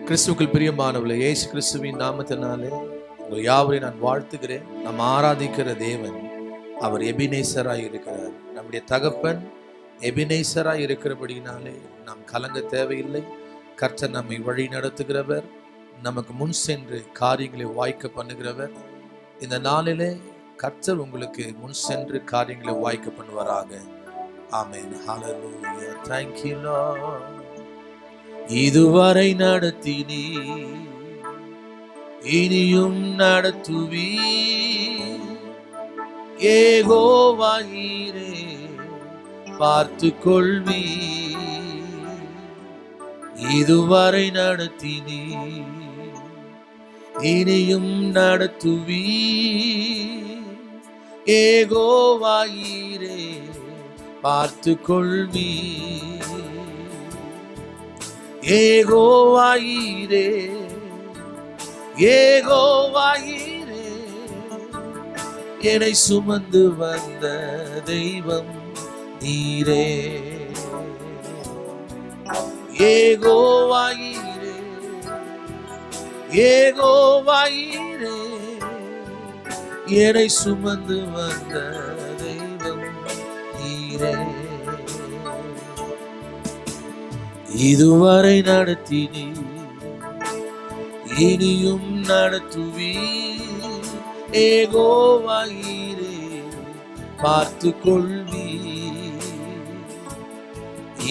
கிறிஸ்துவுக்குள் பிரியமானவர்களே, இயேசு கிறிஸ்துவின் நாமத்தினாலே உங்கள் யாவரையும் நான் வாழ்த்துகிறேன். நாம் ஆராதிக்கிற தேவன் அவர் எபினேசராய் இருக்கிறார். நம்முடைய தகப்பன் எபினேசராய் இருக்கிறபடினாலே நாம் கலங்க தேவையில்லை. கர்த்தர் நம்மை வழி நடத்துகிறவர், நமக்கு முன் சென்று காரியங்களை வாய்க்க பண்ணுகிறவர். இந்த நாளிலே கர்த்தர் உங்களுக்கு முன் சென்று காரியங்களை வாய்க்க பண்ணுவாராக. ஆமென். ஹல்லேலூயா. Thank you Lord. இதுவரை நடத்தினீ, இனியும் நடத்துவீ. யெகோவா ஈரே, பார்த்து கொள்வீ. இதுவரை நடத்தினீ, இனியும் நடத்துவீ. யெகோவா ஈரே, பார்த்து கொள்வீ. யெகோவா ஈரே, யெகோவா ஈரே, என்னை சுமந்து வந்த தெய்வம் நீரே. யெகோவா ஈரே, யெகோவா ஈரே, என்னை சுமந்து வந்த தெய்வம் நீரே. இதுவரை நடத்தினீ, இனியும் நடத்துவீ. யெகோவா ஈரே, பார்த்து கொள்வீ.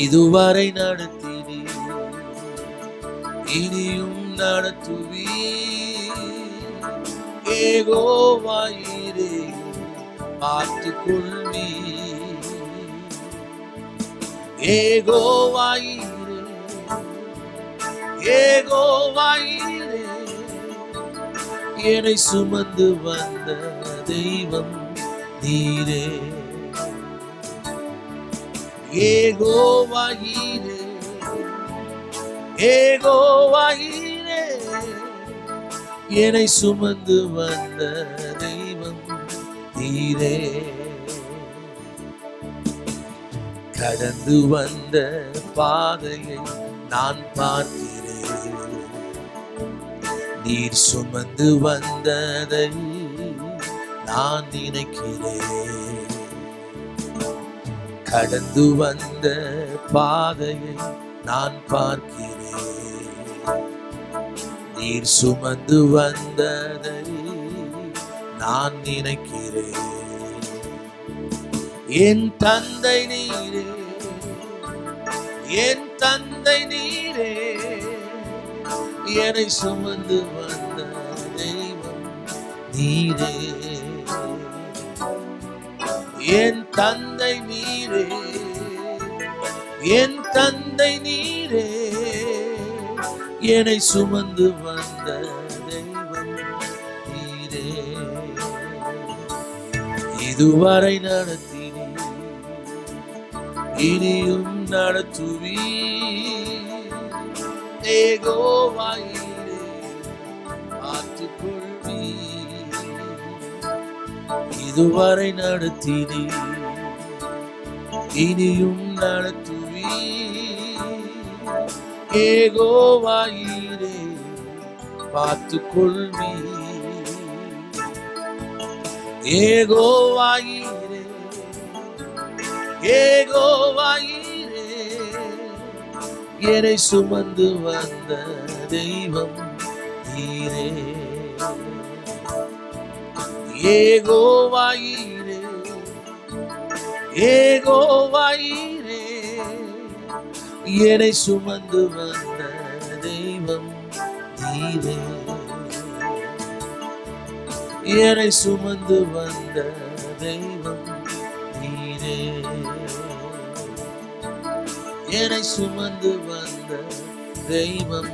இதுவரை நடத்தினீ, இனியும் நடத்துவீ. யெகோவா ஈரே, பார்த்து கொள்வீ. யெகோவா ஈரே, யெகோவா ஈரே, என்னை சுமந்து வந்த தெய்வம் நீரே. யெகோவா ஈரே, யெகோவா ஈரே, என்னை சுமந்து வந்த தெய்வம் நீரே. கடந்து வந்த பாதையை நான் பார்க்கிறேன், நீர் சுமந்து வந்ததை நான் நினைக்கிறேன். கடந்து வந்த பாதையை நான் பார்க்கிறேன், நீர் சுமந்து வந்ததை நான் நினைக்கிறேன். என் தந்தை நீரே, என் தந்தை நீரே, என்னை சுமந்து வந்த தெய்வம் நீரே. என் தந்தை நீரே, என் தந்தை நீரே, என்னை சுமந்து வந்த தெய்வம் நீரே. இதுவரை நடத்தினீ, இனியும் நடத்துவீ. யெகோவா ஈரே, பார்த்து கொள்வீ. இதுவரை நடத்தினீ, இனியும் நடத்துவீ. யெகோவா ஈரே, பார்த்து கொள்வீ. யெகோவா ஈரே, யெகோவா ஈரே, என்னை சுமந்து வந்த தெய்வம் நீரே. யெகோவா ஈரே, யெகோவா ஈரே, என்னை சுமந்து வந்த தெய்வம் நீரே. என்னை சுமந்து வந்த தெய்வம் நீரே. என்னை சுமந்து வந்த தெய்வம்